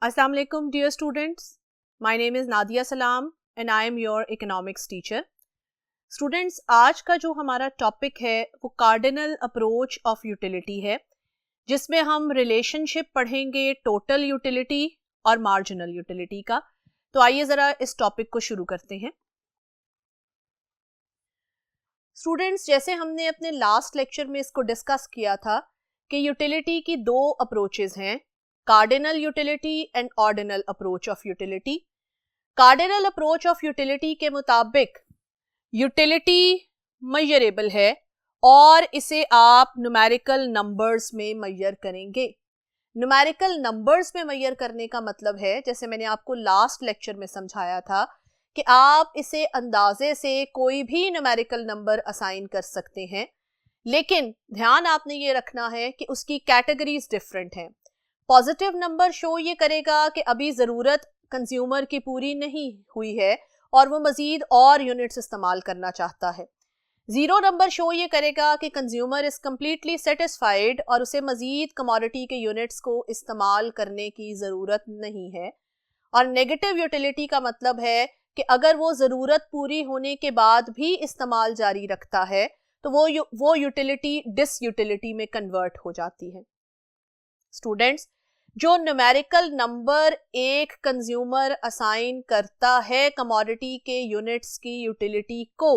Assalamu alaikum dear students. My name is Nadia Salam and I am your economics teacher. Students, आज का जो हमारा topic है वो कार्डिनल अप्रोच ऑफ यूटिलिटी है, जिसमें हम रिलेशनशिप पढ़ेंगे टोटल यूटिलिटी और मार्जिनल यूटिलिटी का। तो आइए ज़रा इस टॉपिक को शुरू करते हैं। स्टूडेंट्स, जैसे हमने अपने लास्ट लेक्चर में इसको डिस्कस किया था कि यूटिलिटी की दो अप्रोचेस हैं, cardinal utility and ordinal approach of utility. Cardinal approach of utility के मुताबिक यूटिलिटी मेजरेबल है और इसे आप न्यूमेरिकल नंबर्स में मेजर करेंगे। न्यूमेरिकल नंबर्स में मेजर करने का मतलब है, जैसे मैंने आपको लास्ट लेक्चर में समझाया था, कि आप इसे अंदाजे से कोई भी न्यूमेरिकल नंबर असाइन कर सकते हैं, लेकिन ध्यान आपने ये रखना है कि उसकी कैटेगरीज डिफरेंट हैं। पॉजिटिव नंबर शो ये करेगा कि अभी ज़रूरत कंज्यूमर की पूरी नहीं हुई है और वो मज़ीद और यूनिट्स इस्तेमाल करना चाहता है। ज़ीरो नंबर शो ये करेगा कि कंज्यूमर इज़ कम्प्लीटली सेटिस्फाइड और उसे मज़ीद कमोडिटी के यूनिट्स को इस्तेमाल करने की ज़रूरत नहीं है। और नेगेटिव यूटिलिटी का मतलब है कि अगर वो ज़रूरत पूरी होने के बाद भी इस्तेमाल जारी रखता है तो वो यूटिलिटी डिस यूटिलिटी में कन्वर्ट हो जाती है। स्टूडेंट्स, जो न्यूमेरिकल नंबर एक कंज्यूमर असाइन करता है कमोडिटी के यूनिट्स की यूटिलिटी को,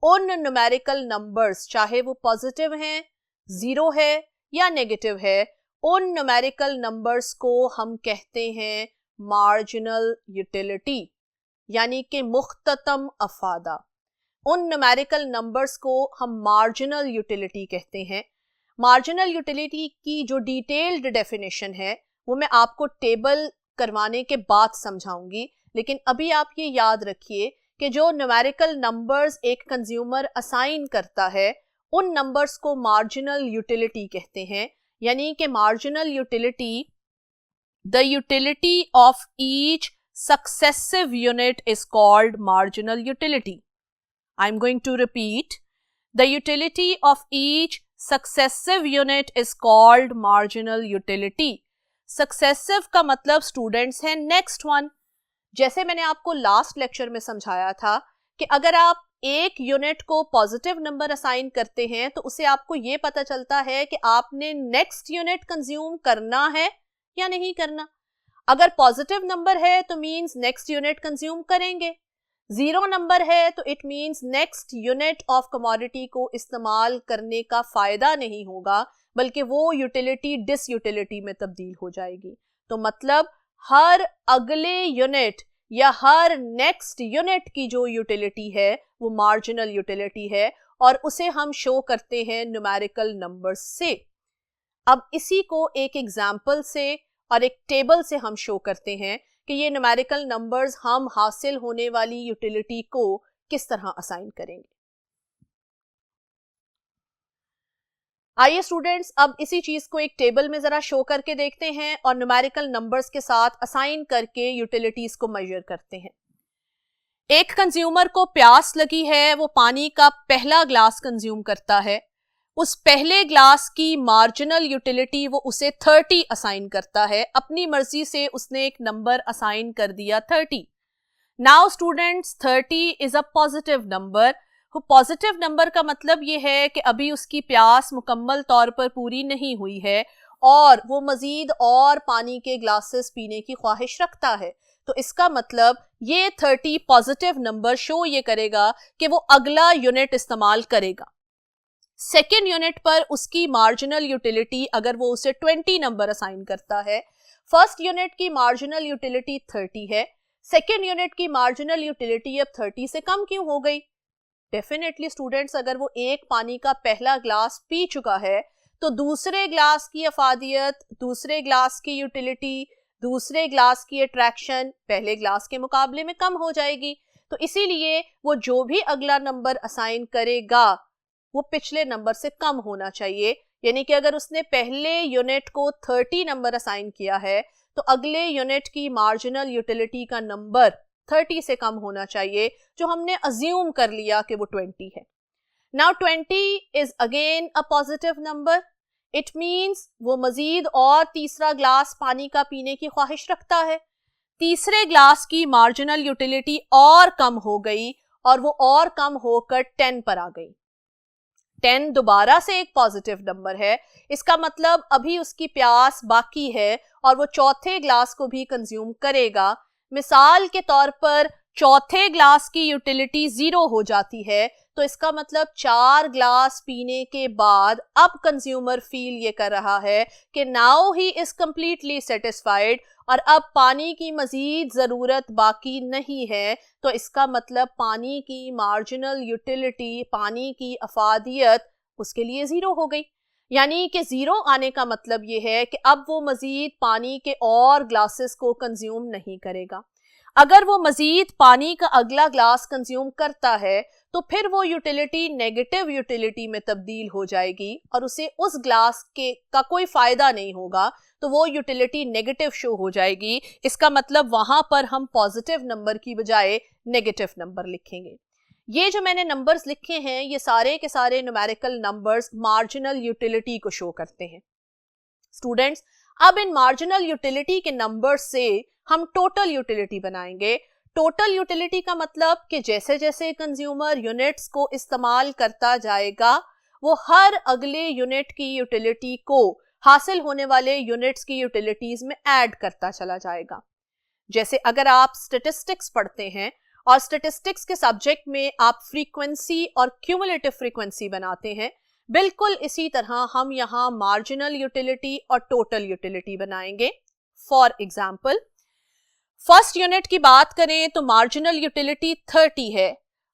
उन न्यूमेरिकल नंबर्स, चाहे वो पॉजिटिव हैं, ज़ीरो है या नेगेटिव है, उन न्यूमेरिकल नंबर्स को हम कहते हैं मार्जिनल यूटिलिटी, यानी कि मुख्ततम अफादा। उन न्यूमेरिकल नंबर्स को हम मार्जिनल यूटिलिटी कहते हैं। मार्जिनल यूटिलिटी की जो डिटेल्ड डेफिनेशन है वो मैं आपको टेबल करवाने के बाद समझाऊंगी, लेकिन अभी आप ये याद रखिए कि जो न्यूमेरिकल नंबर्स एक कंज्यूमर असाइन करता है उन नंबर्स को मार्जिनल यूटिलिटी कहते हैं। यानी कि marginal utility, the utility of each successive unit is called marginal utility. I am going to repeat, the utility of each successive unit is called marginal utility. Successive का मतलब students है next one. जैसे मैंने आपको last lecture में समझाया था कि अगर आप एक यूनिट को पॉजिटिव नंबर असाइन करते हैं तो उसे आपको ये पता चलता है कि आपने नेक्स्ट यूनिट कंज्यूम करना है या नहीं करना। अगर पॉजिटिव नंबर है तो मींस नेक्स्ट यूनिट कंज्यूम करेंगे, ज़ीरो नंबर है तो it means next unit of commodity को इस्तेमाल करने का फ़ायदा नहीं होगा, बल्कि वो यूटिलिटी डिस यूटिलिटी में तब्दील हो जाएगी। तो मतलब हर अगले यूनिट या हर नेक्स्ट यूनिट की जो यूटिलिटी है वो मार्जिनल यूटिलिटी है और उसे हम शो करते हैं न्यूमेरिकल नंबर्स से। अब इसी को एक एग्जाम्पल से और एक टेबल से हम शो करते हैं कि ये न्यूमेरिकल नंबर्स हम हासिल होने वाली यूटिलिटी को किस तरह असाइन करेंगे। आइए स्टूडेंट्स, अब इसी चीज को एक टेबल में जरा शो करके देखते हैं और न्यूमेरिकल नंबर्स के साथ असाइन करके यूटिलिटीज को मेजर करते हैं। एक कंज्यूमर को प्यास लगी है, वो पानी का पहला ग्लास कंज्यूम करता है। उस पहले ग्लास की मार्जिनल यूटिलिटी वो उसे 30 असाइन करता है। अपनी मर्जी से उसने एक नंबर असाइन कर दिया 30। Now students, 30 is a positive number. Positive number का मतलब ये है कि अभी उसकी प्यास मुकम्मल तौर पर पूरी नहीं हुई है और वो मजीद और पानी के ग्लासेस पीने की ख्वाहिश रखता है। तो इसका मतलब ये 30 पॉजिटिव नंबर शो ये करेगा कि वो अगला यूनिट इस्तेमाल करेगा। सेकेंड यूनिट पर उसकी मार्जिनल यूटिलिटी, अगर वो उसे 20 नंबर असाइन करता है, फर्स्ट यूनिट की मार्जिनल यूटिलिटी 30 है, सेकेंड यूनिट की मार्जिनल यूटिलिटी अब 30 से कम क्यों हो गई? डेफिनेटली स्टूडेंट्स, अगर वो एक पानी का पहला ग्लास पी चुका है तो दूसरे ग्लास की अफादियत, दूसरे ग्लास की यूटिलिटी, दूसरे ग्लास की अट्रैक्शन पहले ग्लास के मुकाबले में कम हो जाएगी। तो इसीलिए वो जो भी अगला नंबर असाइन करेगा वो पिछले नंबर से कम होना चाहिए। यानी कि अगर उसने पहले यूनिट को 30 नंबर असाइन किया है तो अगले यूनिट की मार्जिनल यूटिलिटी का नंबर 30 से कम होना चाहिए, जो हमने अज्यूम कर लिया कि वो 20 है। Now 20 is again a positive number. It means वो मजीद और तीसरा ग्लास पानी का पीने की ख्वाहिश रखता है। तीसरे ग्लास की मार्जिनल यूटिलिटी और कम हो गई और वो और कम होकर 10 पर आ गई। 10 दोबारा से एक पॉजिटिव नंबर है, इसका मतलब अभी उसकी प्यास बाकी है और वो चौथे ग्लास को भी कंज्यूम करेगा। मिसाल के तौर पर चौथे ग्लास की यूटिलिटी 0 हो जाती है, तो इसका मतलब 4 ग्लास पीने के बाद अब कंज्यूमर फील ये कर रहा है कि now he is completely satisfied और अब पानी की मजीद ज़रूरत बाकी नहीं है। तो इसका मतलब पानी की मार्जिनल यूटिलिटी, पानी की अफादियत उसके लिए 0 हो गई। यानी कि 0 आने का मतलब ये है कि अब वो मजीद पानी के और ग्लासेस को कंज्यूम नहीं करेगा। अगर वो मजीद पानी का अगला ग्लास कंज्यूम करता है तो फिर वो यूटिलिटी नेगेटिव यूटिलिटी में तब्दील हो जाएगी और उसे उस ग्लास का कोई फायदा नहीं होगा, तो वो यूटिलिटी नेगेटिव शो हो जाएगी। इसका मतलब वहां पर हम पॉजिटिव नंबर की बजाय नेगेटिव नंबर लिखेंगे। ये जो मैंने नंबर्स लिखे हैं ये सारे के सारे न्यूमेरिकल नंबर्स मार्जिनल यूटिलिटी को शो करते हैं। स्टूडेंट्स, अब इन मार्जिनल यूटिलिटी के नंबर्स से हम टोटल यूटिलिटी बनाएंगे। टोटल यूटिलिटी का मतलब कि जैसे जैसे कंज्यूमर यूनिट्स को इस्तेमाल करता जाएगा वो हर अगले यूनिट की यूटिलिटी को हासिल होने वाले यूनिट्स की यूटिलिटीज में ऐड करता चला जाएगा। जैसे अगर आप स्टैटिस्टिक्स पढ़ते हैं और स्टैटिस्टिक्स के सब्जेक्ट में आप फ्रीक्वेंसी और क्यूमुलेटिव फ्रीक्वेंसी बनाते हैं, बिल्कुल इसी तरह हम यहाँ मार्जिनल यूटिलिटी और टोटल यूटिलिटी बनाएंगे। फॉर एग्जाम्पल, फर्स्ट यूनिट की बात करें तो मार्जिनल यूटिलिटी 30 है।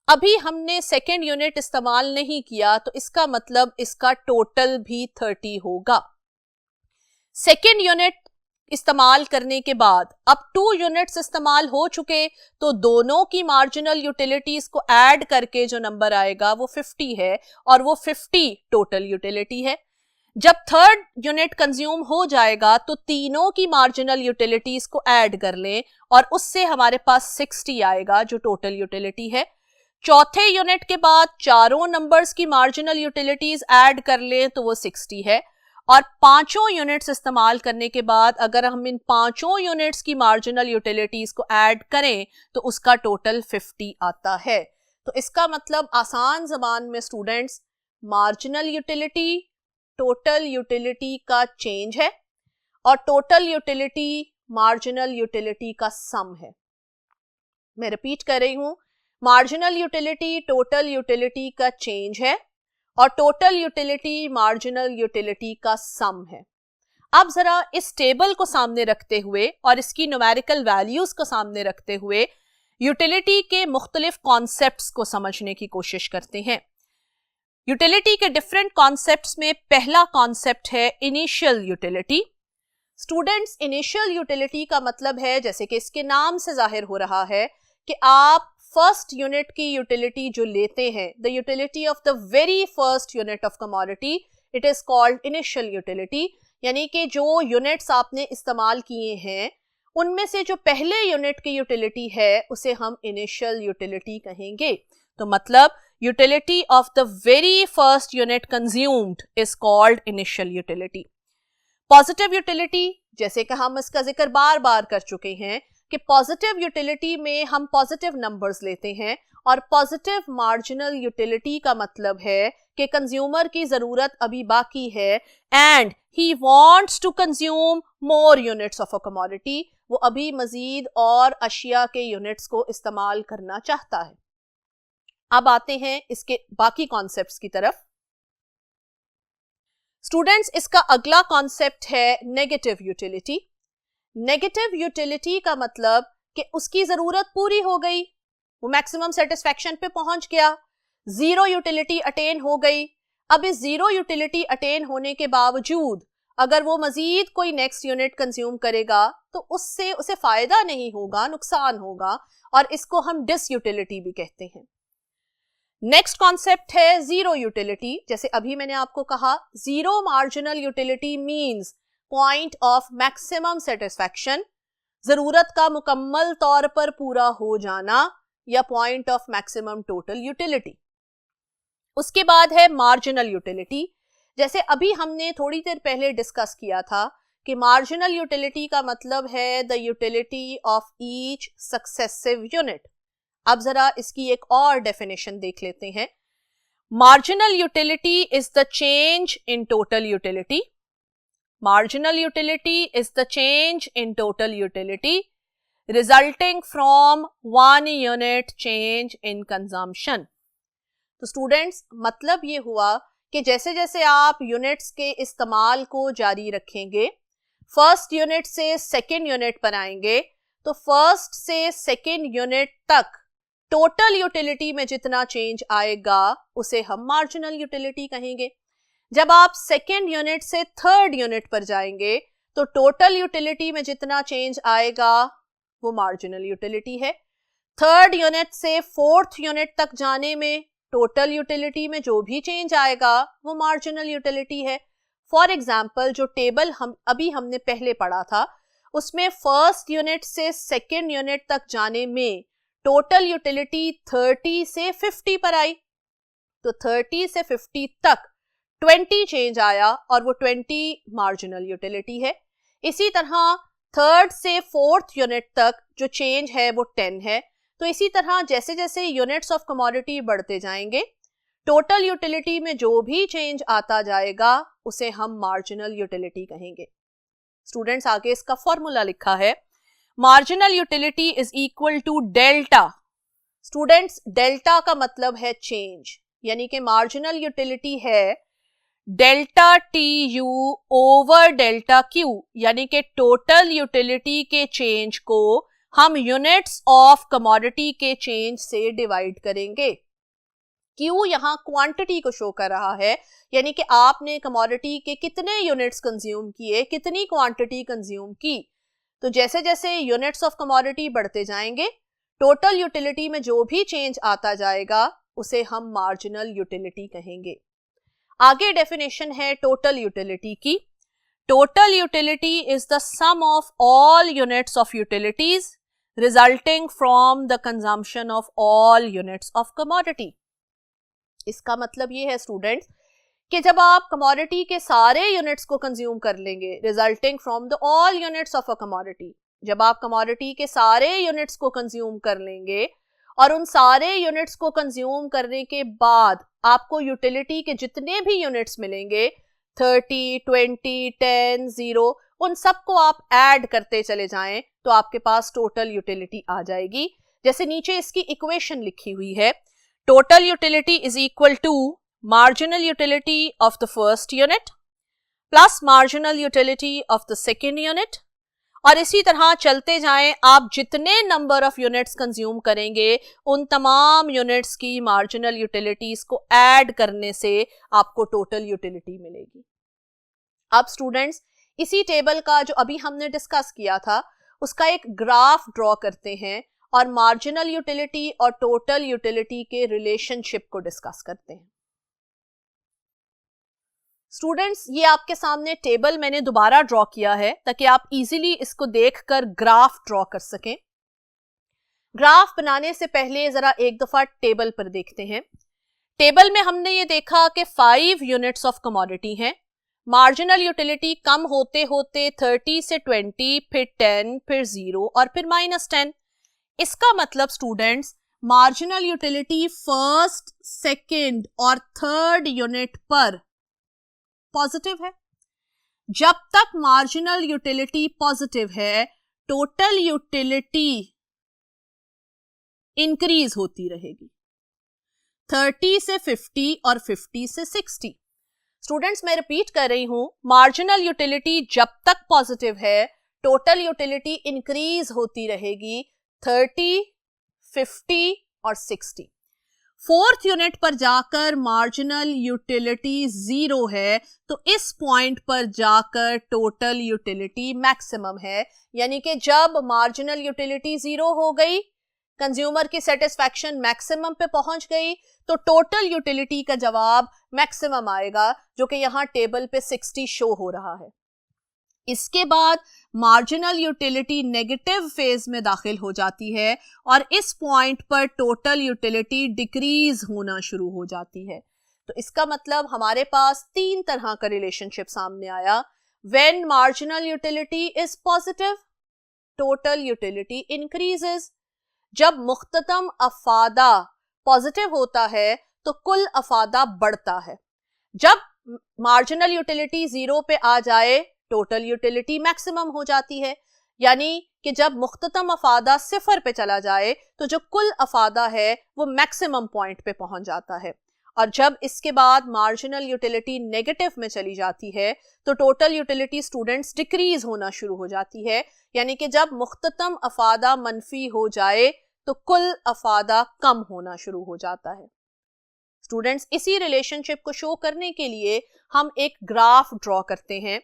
अभी हमने सेकेंड यूनिट इस्तेमाल नहीं किया तो इसका मतलब इसका टोटल भी 30 होगा। सेकेंड यूनिट इस्तेमाल करने के बाद अब 2 यूनिट्स इस्तेमाल हो चुके, तो दोनों की मार्जिनल यूटिलिटीज को ऐड करके जो नंबर आएगा वो 50 है और वो 50 टोटल यूटिलिटी है। जब थर्ड यूनिट कंज्यूम हो जाएगा तो तीनों की मार्जिनल यूटिलिटीज को ऐड कर लें और उससे हमारे पास 60 आएगा जो टोटल यूटिलिटी है। चौथे यूनिट के बाद चारों नंबर्स की मार्जिनल यूटिलिटीज ऐड कर लें तो वो 60 है और पांचों यूनिट्स इस्तेमाल करने के बाद अगर हम इन पांचों यूनिट्स की मार्जिनल यूटिलिटीज को ऐड करें तो उसका टोटल 50 आता है। तो इसका मतलब आसान ज़बान में students, marginal utility total utility का चेंज है और टोटल यूटिलिटी मार्जिनल यूटिलिटी का सम है। मैं रिपीट कर रही हूं, मार्जिनल यूटिलिटी टोटल यूटिलिटी का चेंज है और टोटल यूटिलिटी मार्जिनल यूटिलिटी का सम है। अब जरा इस टेबल को सामने रखते हुए और इसकी न्यूमेरिकल वैल्यूज को सामने रखते हुए यूटिलिटी के मुख्तलिफ कॉन्सेप्ट्स को समझने की कोशिश करते हैं। यूटिलिटी के डिफरेंट कॉन्सेप्ट्स में पहला कॉन्सेप्ट है initial utility. Students, initial utility का मतलब है, जैसे कि इसके नाम से जाहिर हो रहा है, कि आप फर्स्ट यूनिट की यूटिलिटी जो लेते हैं, the utility of the very first unit of commodity, it is called initial utility. यानी कि जो यूनिट्स आपने इस्तेमाल किए हैं उनमें से जो पहले यूनिट की यूटिलिटी है उसे हम इनिशियल यूटिलिटी कहेंगे। तो मतलब utility of the very first unit consumed is called initial utility. Positive utility, जैसे कि हम इसका जिक्र बार बार कर चुके हैं कि पॉजिटिव यूटिलिटी में हम पॉजिटिव नंबर्स लेते हैं और पॉजिटिव मार्जिनल यूटिलिटी का मतलब है कि कंज्यूमर की जरूरत अभी बाकी है and he wants to consume more units of a commodity. वो अभी मजीद और अशिया के यूनिट्स को इस्तेमाल करना चाहता है। अब आते हैं इसके बाकी कॉन्सेप्ट्स की तरफ। स्टूडेंट्स, इसका अगला कॉन्सेप्ट है नेगेटिव यूटिलिटी। नेगेटिव यूटिलिटी का मतलब कि उसकी जरूरत पूरी हो गई, वो मैक्सिमम सेटिस्फैक्शन पे पहुंच गया, जीरो यूटिलिटी अटेन हो गई। अब इस जीरो यूटिलिटी अटेन होने के बावजूद अगर वो मजीद कोई नेक्स्ट यूनिट कंज्यूम करेगा तो उससे उसे फायदा नहीं होगा, नुकसान होगा, और इसको हम डिस यूटिलिटी भी कहते हैं। नेक्स्ट कॉन्सेप्ट है जीरो यूटिलिटी। जैसे अभी मैंने आपको कहा, zero marginal utility means point of maximum satisfaction, जरूरत का मुकम्मल तौर पर पूरा हो जाना, या point of maximum total utility. उसके बाद है मार्जिनल यूटिलिटी, जैसे अभी हमने थोड़ी देर पहले डिस्कस किया था कि मार्जिनल यूटिलिटी का मतलब है the utility of each successive unit. अब जरा इसकी एक और डेफिनेशन देख लेते हैं। Marginal utility is the change in total utility. Marginal utility is the change in total utility resulting from one unit change in consumption। तो स्टूडेंट्स मतलब ये हुआ कि जैसे जैसे आप यूनिट्स के इस्तेमाल को जारी रखेंगे, फर्स्ट यूनिट से सेकेंड यूनिट पर आएंगे, तो फर्स्ट से सेकेंड यूनिट तक टोटल यूटिलिटी में जितना चेंज आएगा उसे हम मार्जिनल यूटिलिटी कहेंगे। जब आप सेकेंड यूनिट से थर्ड यूनिट पर जाएंगे तो टोटल यूटिलिटी में जितना चेंज आएगा वो मार्जिनल यूटिलिटी है। थर्ड यूनिट से फोर्थ यूनिट तक जाने में टोटल यूटिलिटी में जो भी चेंज आएगा वो मार्जिनल यूटिलिटी है। फॉर एग्जाम्पल जो टेबल हमने पहले पढ़ा था उसमें फर्स्ट यूनिट से सेकेंड यूनिट तक जाने में टोटल यूटिलिटी 30 से 50 पर आई, तो 30 से 50 तक 20 चेंज आया और वो 20 मार्जिनल यूटिलिटी है। इसी तरह थर्ड से फोर्थ यूनिट तक जो चेंज है वो 10 है। तो इसी तरह जैसे जैसे यूनिट्स ऑफ कमोडिटी बढ़ते जाएंगे टोटल यूटिलिटी में जो भी चेंज आता जाएगा उसे हम मार्जिनल यूटिलिटी कहेंगे। स्टूडेंट्स आगे इसका फॉर्मूला लिखा है, marginal utility is equal to delta. Students delta का मतलब है चेंज, यानी कि मार्जिनल यूटिलिटी है delta T U over delta Q, यानी कि टोटल यूटिलिटी के चेंज को हम यूनिट्स ऑफ कमोडिटी के चेंज से डिवाइड करेंगे। क्यू यहाँ क्वांटिटी को शो कर रहा है, यानी कि आपने कमोडिटी के कितने यूनिट्स कंज्यूम किए, कितनी क्वांटिटी कंज्यूम की। तो जैसे जैसे यूनिट्स ऑफ कमोडिटी बढ़ते जाएंगे टोटल यूटिलिटी में जो भी चेंज आता जाएगा उसे हम मार्जिनल यूटिलिटी कहेंगे। आगे डेफिनेशन है टोटल यूटिलिटी की। Total utility is the sum of all units of utilities resulting from the consumption of all units of commodity. इसका मतलब ये है स्टूडेंट्स कि जब आप कमोडिटी के सारे यूनिट्स को कंज्यूम कर लेंगे, resulting from the all units of a commodity, जब आप कमोडिटी के सारे यूनिट्स को कंज्यूम कर लेंगे और उन सारे यूनिट्स को कंज्यूम करने के बाद आपको यूटिलिटी के जितने भी यूनिट्स मिलेंगे 30, 20, 10, 0, उन सबको आप ऐड करते चले जाएं तो आपके पास टोटल यूटिलिटी आ जाएगी। जैसे नीचे इसकी इक्वेशन लिखी हुई है, total utility is equal to marginal utility of the first unit plus marginal utility of the second unit, और इसी तरह चलते जाएं, आप जितने नंबर ऑफ यूनिट्स कंज्यूम करेंगे उन तमाम यूनिट्स की मार्जिनल यूटिलिटीज को ऐड करने से आपको टोटल यूटिलिटी मिलेगी। अब स्टूडेंट्स इसी टेबल का जो अभी हमने डिस्कस किया था उसका एक ग्राफ ड्रॉ करते हैं और मार्जिनल यूटिलिटी और टोटल यूटिलिटी के रिलेशनशिप को डिस्कस करते हैं। स्टूडेंट्स ये आपके सामने टेबल मैंने दोबारा ड्रॉ किया है ताकि आप इजीली इसको देखकर ग्राफ ड्रॉ कर सकें। ग्राफ बनाने से पहले जरा एक दफा टेबल पर देखते हैं। टेबल में हमने ये देखा कि 5 यूनिट्स ऑफ कमोडिटी हैं। मार्जिनल यूटिलिटी कम होते होते 30 से 20, फिर 10, फिर 0 और फिर -10। इसका मतलब students marginal utility first, second और थर्ड यूनिट पर पॉजिटिव है। जब तक मार्जिनल यूटिलिटी पॉजिटिव है टोटल यूटिलिटी इंक्रीज होती रहेगी 30 से 50 और 50 से 60। स्टूडेंट्स मैं रिपीट कर रही हूं, मार्जिनल यूटिलिटी जब तक पॉजिटिव है टोटल यूटिलिटी इंक्रीज होती रहेगी 30, 50 और 60। फोर्थ यूनिट पर जाकर मार्जिनल यूटिलिटी 0 है तो इस पॉइंट पर जाकर टोटल यूटिलिटी मैक्सिमम है, यानी कि जब मार्जिनल यूटिलिटी 0 हो गई, कंज्यूमर की सेटिस्फैक्शन मैक्सिमम पे पहुंच गई, तो टोटल यूटिलिटी का जवाब मैक्सिमम आएगा जो कि यहां टेबल पे 60 शो हो रहा है। इसके बाद मार्जिनल यूटिलिटी नेगेटिव फेज में दाखिल हो जाती है और इस पॉइंट पर टोटल यूटिलिटी डिक्रीज होना शुरू हो जाती है। तो इसका मतलब हमारे पास तीन तरह का रिलेशनशिप सामने आया. When marginal utility is positive, total utility increases. जब मुख्ततम अफादा पॉजिटिव होता है तो कुल अफादा बढ़ता है. जब मार्जिनल यूटिलिटी जीरो पे आ जाए, टोटल यूटिलिटी मैक्सिमम हो जाती है. यानी कि जब मुख्ततम अफादा सिफर पे चला जाए तो जो कुल अफादा है वो मैक्सिमम पॉइंट पे पहुंच जाता है. और जब इसके बाद मार्जिनल यूटिलिटी नेगेटिव में चली जाती है तो टोटल यूटिलिटी स्टूडेंट्स डिक्रीज होना शुरू हो जाती है. यानी कि जब मुख्ततम अफादा मनफी हो जाए तो कुल अफादा कम होना शुरू हो जाता है. स्टूडेंट्स, इसी रिलेशनशिप को शो करने के लिए हम एक ग्राफ ड्रॉ करते हैं.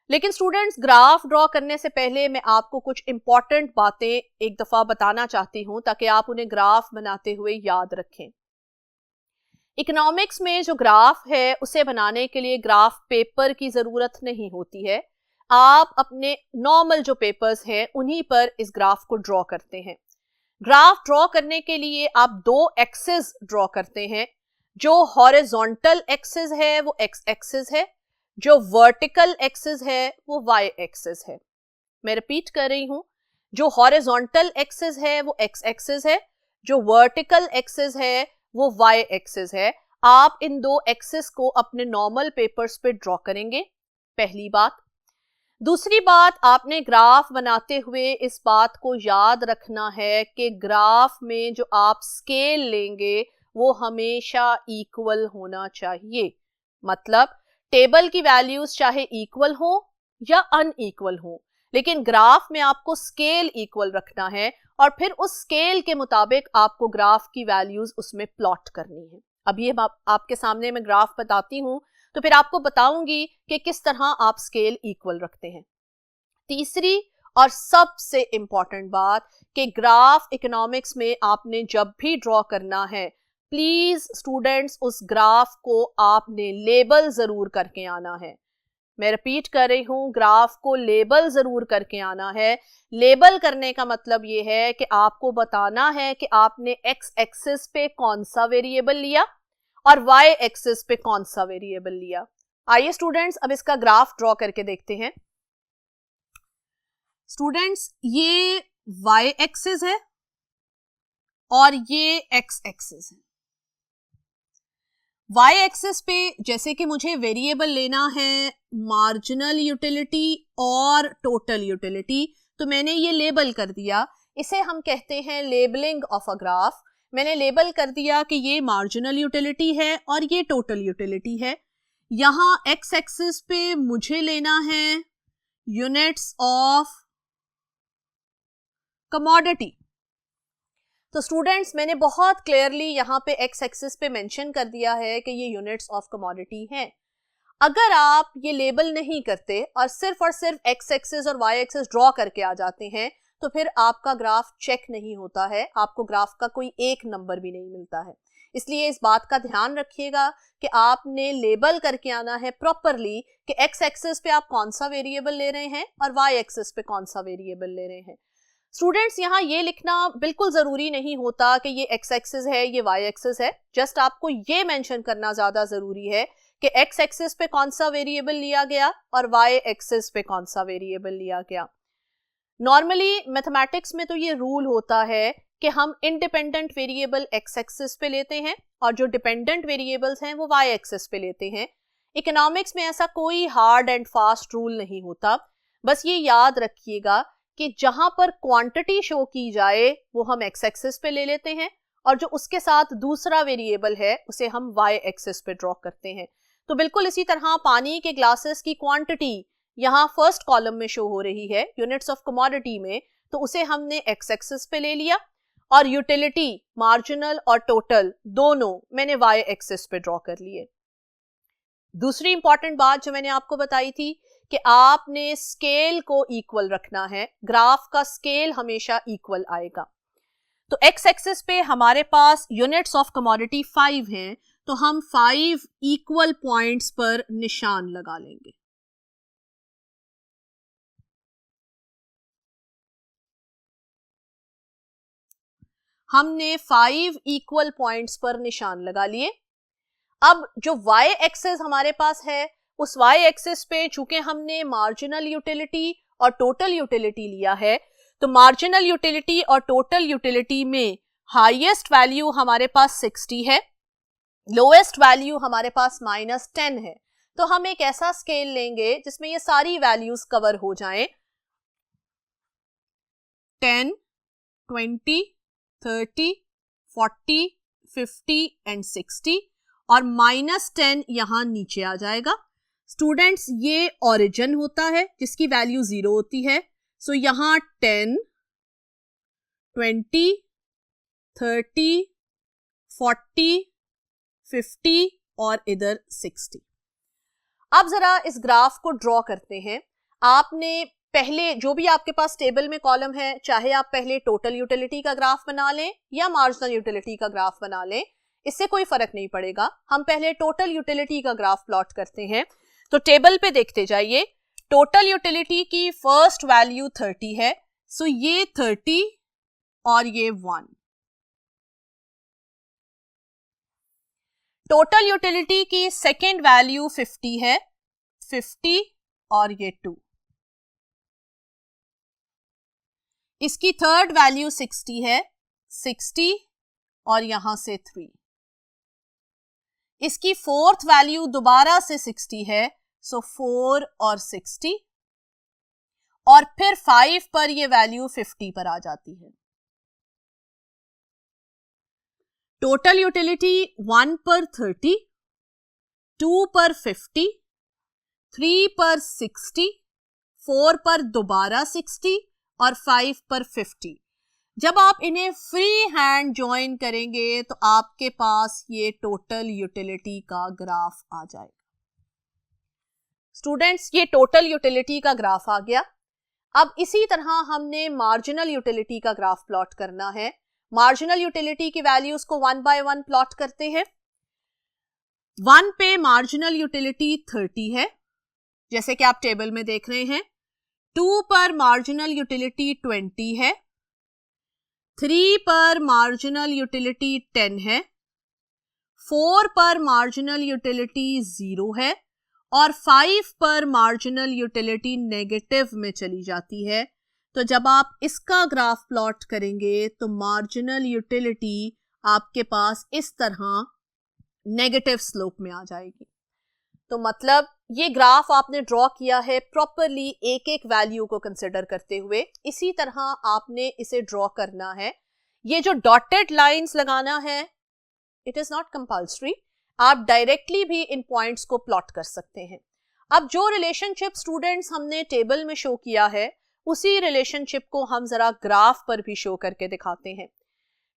लेकिन स्टूडेंट्स, ग्राफ ड्रॉ करने से पहले मैं आपको कुछ इंपॉर्टेंट बातें एक दफा बताना चाहती हूं ताकि आप उन्हें ग्राफ बनाते हुए याद रखें. इकोनॉमिक्स में जो ग्राफ है उसे बनाने के लिए ग्राफ पेपर की जरूरत नहीं होती है. आप अपने नॉर्मल जो पेपर्स हैं उन्हीं पर इस ग्राफ को ड्रॉ करते हैं. ग्राफ ड्रॉ करने के लिए आप दो एक्सिस ड्रॉ करते हैं. जो हॉरिजॉन्टल एक्सिस है वो एक्स एक्सिस है, जो वर्टिकल एक्सिस है वो वाई एक्सिस है. मैं रिपीट कर रही हूं, जो हॉरिजॉन्टल एक्सिस है वो एक्स एक्सिस है, जो वर्टिकल एक्सिस है वो वाई एक्सिस है. आप इन दो एक्सिस को अपने नॉर्मल पेपर्स पे ड्रॉ करेंगे, पहली बात. दूसरी बात, आपने ग्राफ बनाते हुए इस बात को याद रखना है कि ग्राफ में जो आप स्केल लेंगे वो हमेशा इक्वल होना चाहिए. मतलब टेबल की वैल्यूज चाहे इक्वल हो या अनइक्वल हो, लेकिन ग्राफ में आपको स्केल इक्वल रखना है और फिर उस स्केल के मुताबिक आपको ग्राफ की वैल्यूज उसमें प्लॉट करनी है. अभी आपके सामने मैं ग्राफ बताती हूं तो फिर आपको बताऊंगी कि किस तरह आप स्केल इक्वल रखते हैं. तीसरी और सबसे इंपॉर्टेंट बात कि ग्राफ इकोनॉमिक्स में आपने जब भी ड्रॉ करना है, प्लीज स्टूडेंट्स उस ग्राफ को आपने लेबल जरूर करके आना है. मैं रिपीट कर रही हूं, ग्राफ को लेबल जरूर करके आना है. लेबल करने का मतलब ये है कि आपको बताना है कि आपने एक्स एक्सिस पे कौन सा वेरिएबल लिया और वाई एक्सिस पे कौन सा वेरिएबल लिया. आइए स्टूडेंट्स, अब इसका ग्राफ ड्रॉ करके देखते हैं. स्टूडेंट्स, ये वाई एक्सिस है और ये एक्स एक्सिस है. वाई एक्सिस पे जैसे कि मुझे वेरिएबल लेना है मार्जिनल यूटिलिटी और टोटल यूटिलिटी, तो मैंने ये लेबल कर दिया. इसे हम कहते हैं लेबलिंग ऑफ अ ग्राफ. मैंने लेबल कर दिया कि ये मार्जिनल यूटिलिटी है और ये टोटल यूटिलिटी है. यहां एक्स एक्सिस पे मुझे लेना है यूनिट्स ऑफ कमोडिटी. तो स्टूडेंट्स, मैंने बहुत क्लियरली यहाँ पे एक्स एक्सिस पे मेंशन कर दिया है कि ये यूनिट्स ऑफ कमोडिटी हैं. अगर आप ये लेबल नहीं करते और सिर्फ एक्स एक्सिस और वाई एक्सिस ड्रॉ करके आ जाते हैं तो फिर आपका ग्राफ चेक नहीं होता है, आपको ग्राफ का कोई एक नंबर भी नहीं मिलता है. इसलिए इस बात का ध्यान रखिएगा कि आपने लेबल करके आना है प्रॉपरली कि एक्स एक्सिस पे आप कौन सा वेरिएबल ले रहे हैं और वाई एक्सिस पे कौन सा वेरिएबल ले रहे हैं. स्टूडेंट्स, यहाँ ये लिखना बिल्कुल जरूरी नहीं होता कि ये एक्स एक्सिस है ये वाई एक्सिस है. जस्ट आपको ये मेंशन करना ज्यादा जरूरी है कि एक्स एक्सिस पे कौन सा वेरिएबल लिया गया और वाई एक्सिस पे कौन सा वेरिएबल लिया गया. नॉर्मली मैथमेटिक्स में तो ये रूल होता है कि हम इंडिपेंडेंट वेरिएबल एक्स एक्सिस पे लेते हैं और जो डिपेंडेंट वेरिएबल्स हैं वो वाई एक्सिस पे लेते हैं. इकोनॉमिक्स में ऐसा कोई हार्ड एंड फास्ट रूल नहीं होता. बस ये याद रखिएगा कि जहां पर क्वांटिटी शो की जाए वो हम एक्स एक्सिस पे ले लेते हैं और जो उसके साथ दूसरा वेरिएबल है उसे हम वाई एक्सिस पे ड्रॉ करते हैं. तो बिल्कुल इसी तरह पानी के ग्लासेस की क्वांटिटी यहाँ फर्स्ट कॉलम में शो हो रही है यूनिट्स ऑफ कमोडिटी में, तो उसे हमने एक्स एक्सिस पे ले लिया और यूटिलिटी मार्जिनल और टोटल दोनों मैंने वाई एक्सिस पे ड्रॉ कर लिए. दूसरी इंपॉर्टेंट बात जो मैंने आपको बताई थी कि आपने स्केल को इक्वल रखना है. ग्राफ का स्केल हमेशा इक्वल आएगा. तो एक्स एक्सिस पे हमारे पास यूनिट्स ऑफ कमोडिटी 5 हैं, तो हम 5 इक्वल पॉइंट्स पर निशान लगा लेंगे. हमने 5 इक्वल पॉइंट्स पर निशान लगा लिए. अब जो y एक्सिस हमारे पास है, उस y एक्सिस पे चूंकि हमने मार्जिनल यूटिलिटी और टोटल यूटिलिटी लिया है, तो मार्जिनल यूटिलिटी और टोटल यूटिलिटी में हाईएस्ट वैल्यू हमारे पास 60 है, लोएस्ट वैल्यू हमारे पास -10 है। तो हम एक ऐसा स्केल लेंगे जिसमें ये सारी वैल्यूज कवर हो जाएं, 10, 20, 30, 40, 50 एंड 60 और -10 यहां नीचे आ जाएगा। स्टूडेंट्स, ये ओरिजिन होता है जिसकी वैल्यू 0 होती है। सो यहां 10, 20, 30, 40, 50 और इधर 60। अब जरा इस ग्राफ को ड्रॉ करते हैं। आपने पहले जो भी आपके पास टेबल में कॉलम है, चाहे आप पहले टोटल यूटिलिटी का ग्राफ बना लें या मार्जिनल यूटिलिटी का ग्राफ बना लें, इससे कोई फर्क नहीं पड़ेगा। हम पहले टोटल यूटिलिटी का ग्राफ प्लॉट करते हैं। तो टेबल पे देखते जाइए। टोटल यूटिलिटी की फर्स्ट वैल्यू 30 है, सो ये 30 और ये 1। टोटल यूटिलिटी की सेकेंड वैल्यू 50 है, 50 और ये 2। इसकी थर्ड वैल्यू 60 है, 60 और यहां से 3। इसकी फोर्थ वैल्यू दोबारा से 60 है, सो 4 और 60 और फिर 5 पर ये वैल्यू 50 पर आ जाती है। टोटल यूटिलिटी 1 पर 30, 2 पर 50, 3 पर 60, 4 पर दोबारा 60 और 5 पर 50। जब आप इन्हें फ्री हैंड ज्वाइन करेंगे तो आपके पास ये टोटल यूटिलिटी का ग्राफ आ जाएगा। स्टूडेंट्स, ये टोटल यूटिलिटी का ग्राफ आ गया। अब इसी तरह हमने मार्जिनल यूटिलिटी का ग्राफ प्लॉट करना है। मार्जिनल यूटिलिटी की वैल्यूज को 1 बाय 1 प्लॉट करते हैं। 1 पे मार्जिनल यूटिलिटी 30 है, जैसे कि आप टेबल में देख रहे हैं। 2 पर मार्जिनल यूटिलिटी 20 है, 3 पर मार्जिनल यूटिलिटी 10 है, 4 पर मार्जिनल यूटिलिटी 0 है और 5 पर मार्जिनल यूटिलिटी नेगेटिव में चली जाती है। तो जब आप इसका ग्राफ प्लॉट करेंगे तो मार्जिनल यूटिलिटी आपके पास इस तरह नेगेटिव स्लोप में आ जाएगी। तो मतलब ये ग्राफ आपने ड्रॉ किया है प्रॉपरली एक एक वैल्यू को कंसिडर करते हुए। इसी तरह आपने इसे ड्रॉ करना है। ये जो डॉटेड लाइंस लगाना है, इट इज नॉट कंपल्सरी, आप डायरेक्टली भी इन पॉइंट्स को प्लॉट कर सकते हैं। अब जो रिलेशनशिप स्टूडेंट्स हमने टेबल में शो किया है, उसी रिलेशनशिप को हम जरा ग्राफ पर भी शो करके दिखाते हैं।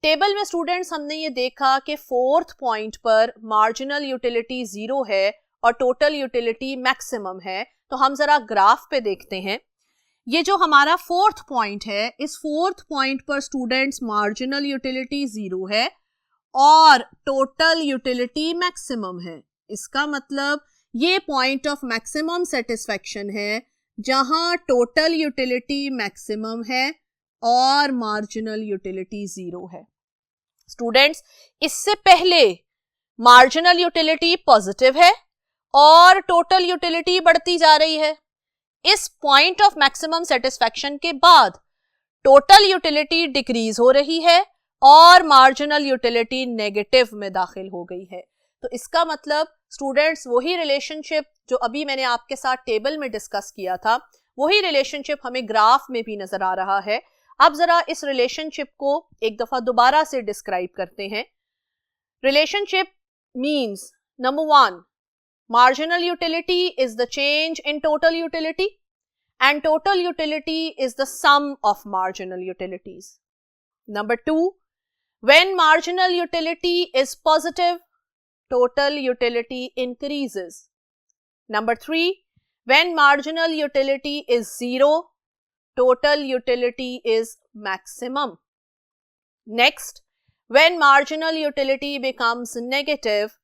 टेबल में स्टूडेंट्स हमने ये देखा कि फोर्थ पॉइंट पर मार्जिनल यूटिलिटी 0 है और टोटल यूटिलिटी मैक्सिमम है। तो हम जरा ग्राफ पे देखते हैं। ये जो हमारा फोर्थ पॉइंट है, इस फोर्थ पॉइंट पर स्टूडेंट्स मार्जिनल यूटिलिटी 0 है और टोटल यूटिलिटी मैक्सिमम है। इसका मतलब ये पॉइंट ऑफ मैक्सिमम सेटिस्फैक्शन है जहां टोटल यूटिलिटी मैक्सिमम है और मार्जिनल यूटिलिटी 0 है। स्टूडेंट्स, इससे पहले मार्जिनल यूटिलिटी पॉजिटिव है और टोटल यूटिलिटी बढ़ती जा रही है। इस पॉइंट ऑफ मैक्सिमम सेटिस्फैक्शन के बाद टोटल यूटिलिटी डिक्रीज हो रही है और मार्जिनल यूटिलिटी नेगेटिव में दाखिल हो गई है। तो इसका मतलब स्टूडेंट्स, वही रिलेशनशिप जो अभी मैंने आपके साथ टेबल में डिस्कस किया था, वही रिलेशनशिप हमें ग्राफ में भी नजर आ रहा है। अब जरा इस रिलेशनशिप को एक दफा दोबारा से डिस्क्राइब करते हैं। Relationship means, number 1, marginal utility is the change in total utility and total utility is the sum of marginal utilities. Number 2, when marginal utility is positive, total utility increases. Number 3, when marginal utility is 0, total utility is maximum. Next, when marginal utility becomes negative,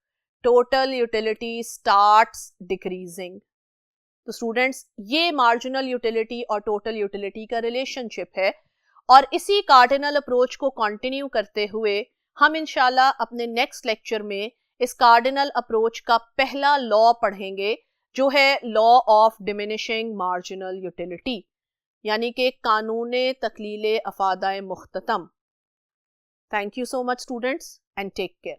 total utility starts decreasing. तो students, ये marginal utility और total utility का relationship है और इसी cardinal approach को continue करते हुए हम इंशाल्लाह अपने नेक्स्ट लेक्चर में इस कार्डिनल अप्रोच का पहला लॉ पढ़ेंगे, जो है law of diminishing marginal utility, यानी कि कानूने तकलीले अफादाए मुख्ततम। Thank you so much students and take care.